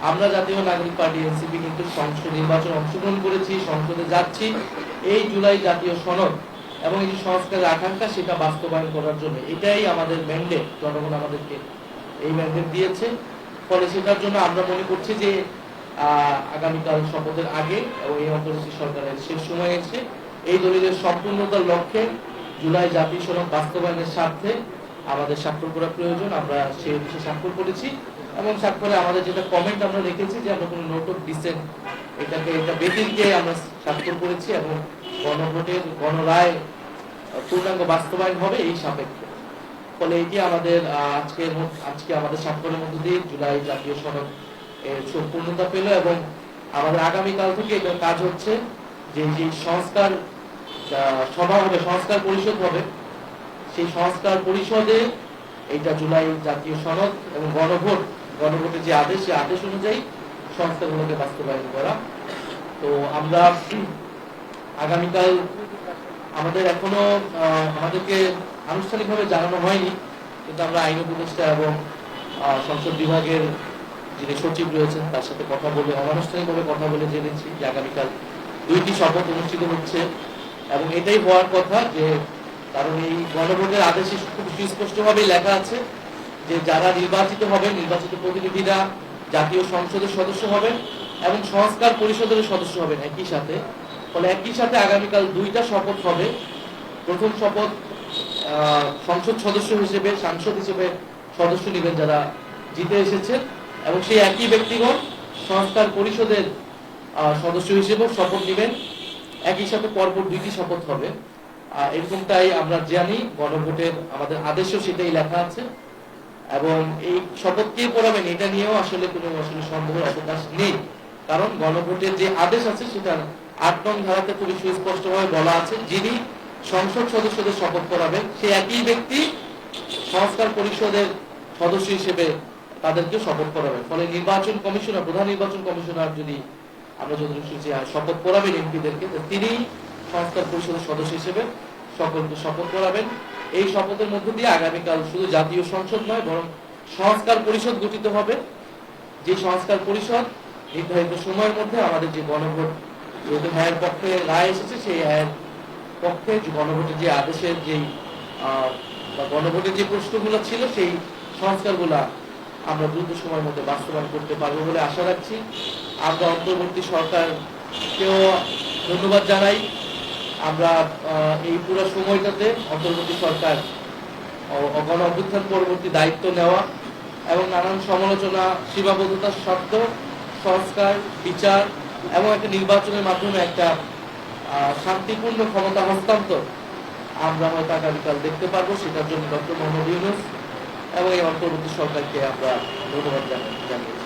আমরা জাতীয় নাগরিক পার্টি এনসিপি কিন্তু সংসদ নির্বাচনে অংশগ্রহণ করেছি, সংসদে যাচ্ছি এই জুলাই জাতীয় সনদ এবং এই যে সংস্কারের আকাঙ্ক্ষা সেটা বাস্তবায়ন করার জন্য। এটাই আমাদের ম্যান্ডেট, জনগণ আমাদেরকে এই ম্যান্ডেট দিয়েছে। ফলে সেটার জন্য আমরা মনে করছি যে আগামীকাল শপথের আগে এবং এই অন্তর্বর্তী সরকারের শেষ সময়ে এসে এই দলিলের সম্পূর্ণতার লক্ষ্যে জুলাই জাতীয় সনদ বাস্তবায়নের স্বার্থে আমাদের স্বাক্ষর করা প্রয়োজন। আমরা সেই বিষয়ে স্বাক্ষর করেছি এবং স্বাক্ষরে আমাদের যেটা কমেন্ট আমরা রেখেছি যে আমরা কোনো নোট অফ ডিসেন্ট এটা ব্যতিরিক্ত আমরা স্বাক্ষর করেছি এবং গণভোটের গণরায় পূর্ণাঙ্গ বাস্তবায়ন হবে এই সাপেক্ষে। ফলে এটি আমাদের আজকে আমাদের স্বাক্ষরের মধ্য দিয়ে জুলাই জাতীয় সনদ সম্পূর্ণতা পেল এবং আমাদের আগামীকাল থেকে এটা কাজ হচ্ছে যে সংস্কার সভা হবে, সংস্কার পরিষদ হবে, সেই সংস্কার পরিষদে এইটা জুলাই জাতীয় সনদ এবং গণভোটের যে আদেশ, সেই আদেশ অনুযায়ী সংস্কারগুলোকে বাস্তবায়ন করা। তো আমরা আগামীকাল আমাদের এখনো আমাদেরকে আনুষ্ঠানিকভাবে জানানো হয়নি, কিন্তু আমরা আইন উপদেষ্টা এবং সংসদ বিভাগের যিনি সচিব রয়েছেন তার সাথে কথা বলে অনানুষ্ঠানিকভাবে কথা বলে জেনেছি যে আগামীকাল 2টি শপথ অনুষ্ঠিত হচ্ছে এবং এটাই হওয়ার কথা। যে কারণ এই গণভোটের আদেশে খুব সুস্পষ্টভাবে লেখা আছে যে যারা নির্বাচিত হবেন, নির্বাচিত প্রতিনিধিরা জাতীয় সংসদের সদস্য হবেন এবং সংস্কার পরিষদের সদস্য হবেন একই সাথে। ফলে একই সাথে আগামীকাল 2টা শপথ হবে। প্রথম শপথ সংসদ সদস্য হিসেবে, সাংসদ হিসেবে সদস্য নেবেন যারা জিতে এসেছেন এবং সেই একই ব্যক্তিগণ সংস্কার পরিষদের সদস্য হিসেবে শপথ নেবেন। একই সাথে পরপর 2টি শপথ হবে। এরকমটাই আমরা জানি, গণভোটের আমাদের আদেশেও সেটাই লেখা আছে এবং এই শপথ কে পড়াবেন এটা নিয়েও আসলে কোনো সন্দেহের অবকাশ নেই। কারণ গণভোটের যে আদেশ আছে সেটা 8 নং ধারাতে খুবই সুস্পষ্টভাবে বলা আছে যিনি সংসদ সদস্যদের শপথ করাবেন সেই একই ব্যক্তি সংস্কার পরিষদের সদস্য হিসেবে তাদেরকে শপথ করাবেন। ফলে নির্বাচন কমিশনার, প্রধান নির্বাচন কমিশনার যদি আমরা যতটুকু শুনছি শপথ করাবেন এমপিদেরকে, তিনি সংস্কার পরিষদের সদস্য হিসেবে সকলকে শপথ করাবেন। এই শপথের মধ্য দিয়ে আগামীকাল শুধু জাতীয় সংসদ নয় বরং সংস্কার পরিষদ গঠিত হবে। যে সংস্কার পরিষদ নির্ধারিত সময়ের মধ্যে আমাদের যে গণভোট, যেহেতু হ্যাঁ পক্ষে রায় এসেছে, সেই হ্যাঁ পক্ষে গণভোটের যে আদেশের যেই গণভোটের যে প্রশ্নগুলো ছিল সেই সংস্কারগুলা আমরা দ্রুত সময়ের মধ্যে বাস্তবায়ন করতে পারবো বলে আশা রাখছি। আমরা অন্তর্বর্তী সরকারকেও ধন্যবাদ জানাই। আমরা এই পুরো সময়টাতে অন্তর্বর্তী সরকার গণ অভ্যুত্থান পরবর্তী দায়িত্ব নেওয়া এবং নানান সমালোচনা, সীমাবদ্ধতার শর্ত, সংস্কার, বিচার এবং একটা নির্বাচনের মাধ্যমে একটা শান্তিপূর্ণ ক্ষমতা হস্তান্তর আমরা হয়তো আগামীকাল দেখতে পারবো। সেটার জন্য ডক্টর মোহাম্মদ ইউনূস এবং এই অন্তর্বর্তী সরকারকে আমরা ধন্যবাদ জানাই।